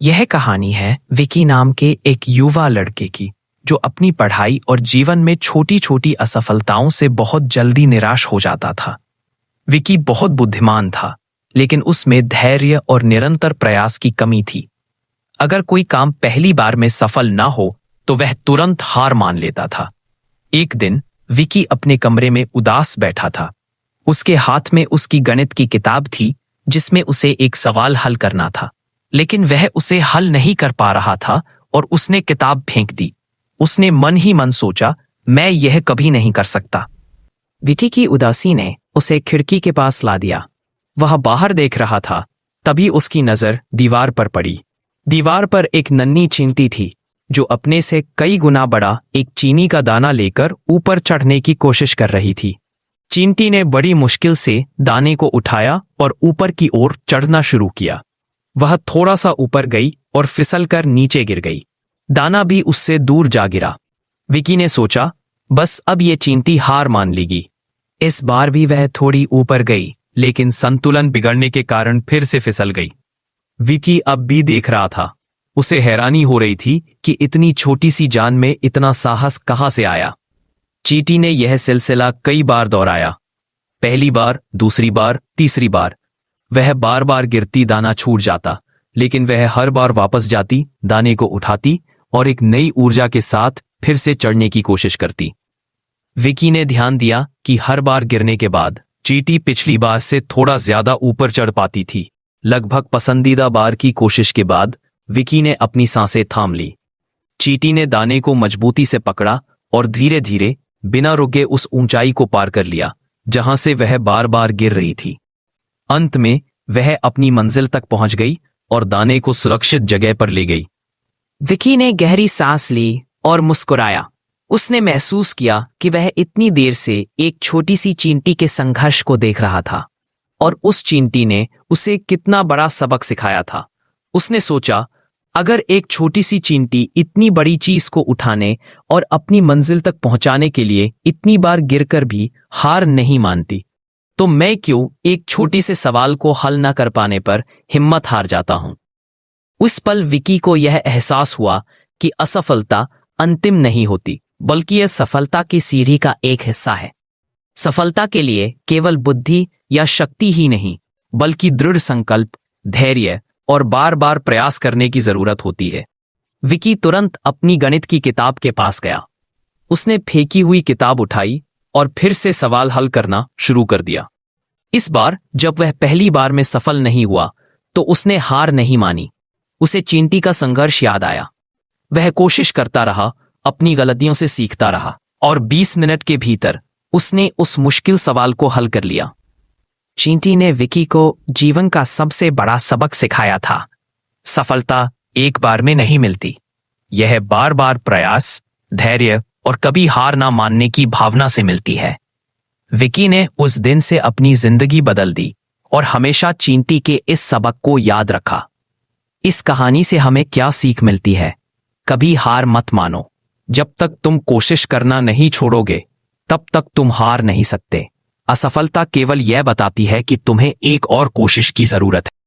यह कहानी है विकी नाम के एक युवा लड़के की जो अपनी पढ़ाई और जीवन में छोटी छोटी असफलताओं से बहुत जल्दी निराश हो जाता था। विकी बहुत बुद्धिमान था, लेकिन उसमें धैर्य और निरंतर प्रयास की कमी थी। अगर कोई काम पहली बार में सफल ना हो तो वह तुरंत हार मान लेता था। एक दिन विकी अपने कमरे में उदास बैठा था। उसके हाथ में उसकी गणित की किताब थी जिसमें उसे एक सवाल हल करना था, लेकिन वह उसे हल नहीं कर पा रहा था और उसने किताब फेंक दी। उसने मन ही मन सोचा, मैं यह कभी नहीं कर सकता। विकी की उदासी ने उसे खिड़की के पास ला दिया। वह बाहर देख रहा था, तभी उसकी नजर दीवार पर पड़ी। दीवार पर एक नन्ही चींटी थी जो अपने से कई गुना बड़ा एक चीनी का दाना लेकर ऊपर चढ़ने की कोशिश कर रही थी। चींटी ने बड़ी मुश्किल से दाने को उठाया और ऊपर की ओर चढ़ना शुरू किया। वह थोड़ा सा ऊपर गई और फिसलकर नीचे गिर गई। दाना भी उससे दूर जा गिरा। विकी ने सोचा, बस अब ये चींटी हार मान लेगी। इस बार भी वह थोड़ी ऊपर गई, लेकिन संतुलन बिगड़ने के कारण फिर से फिसल गई। विकी अब भी देख रहा था। उसे हैरानी हो रही थी कि इतनी छोटी सी जान में इतना साहस कहां से आया। चींटी ने यह सिलसिला कई बार दोहराया। पहली बार, दूसरी बार, तीसरी बार। वह बार बार गिरती, दाना छूट जाता, लेकिन वह हर बार वापस जाती, दाने को उठाती और एक नई ऊर्जा के साथ फिर से चढ़ने की कोशिश करती। विकी ने ध्यान दिया कि हर बार गिरने के बाद चींटी पिछली बार से थोड़ा ज्यादा ऊपर चढ़ पाती थी। लगभग पसंदीदा बार की कोशिश के बाद विकी ने अपनी सांसें थाम ली। चींटी ने दाने को मजबूती से पकड़ा और धीरे धीरे बिना रुके उस ऊंचाई को पार कर लिया जहां से वह बार बार गिर रही थी। अंत में वह अपनी मंजिल तक पहुंच गई और दाने को सुरक्षित जगह पर ले गई। विकी ने गहरी सांस ली और मुस्कुराया। उसने महसूस किया कि वह इतनी देर से एक छोटी सी चींटी के संघर्ष को देख रहा था और उस चींटी ने उसे कितना बड़ा सबक सिखाया था। उसने सोचा, अगर एक छोटी सी चींटी इतनी बड़ी चीज को उठाने और अपनी मंजिल तक पहुंचाने के लिए इतनी बार गिरकर भी हार नहीं मानती, तो मैं क्यों एक छोटी से सवाल को हल न कर पाने पर हिम्मत हार जाता हूं। उस पल विकी को यह एहसास हुआ कि असफलता अंतिम नहीं होती, बल्कि यह सफलता की सीढ़ी का एक हिस्सा है। सफलता के लिए केवल बुद्धि या शक्ति ही नहीं, बल्कि दृढ़ संकल्प, धैर्य और बार बार प्रयास करने की जरूरत होती है। विकी तुरंत अपनी गणित की किताब के पास गया। उसने फेंकी हुई किताब उठाई और फिर से सवाल हल करना शुरू कर दिया। इस बार जब वह पहली बार में सफल नहीं हुआ तो उसने हार नहीं मानी। उसे चींटी का संघर्ष याद आया। वह कोशिश करता रहा, अपनी गलतियों से सीखता रहा और 20 मिनट के भीतर उसने उस मुश्किल सवाल को हल कर लिया। चींटी ने विकी को जीवन का सबसे बड़ा सबक सिखाया था। सफलता एक बार में नहीं मिलती, यह बार बार प्रयास, धैर्य और कभी हार ना मानने की भावना से मिलती है। विकी ने उस दिन से अपनी जिंदगी बदल दी और हमेशा चींटी के इस सबक को याद रखा। इस कहानी से हमें क्या सीख मिलती है? कभी हार मत मानो। जब तक तुम कोशिश करना नहीं छोड़ोगे, तब तक तुम हार नहीं सकते। असफलता केवल यह बताती है कि तुम्हें एक और कोशिश की जरूरत है।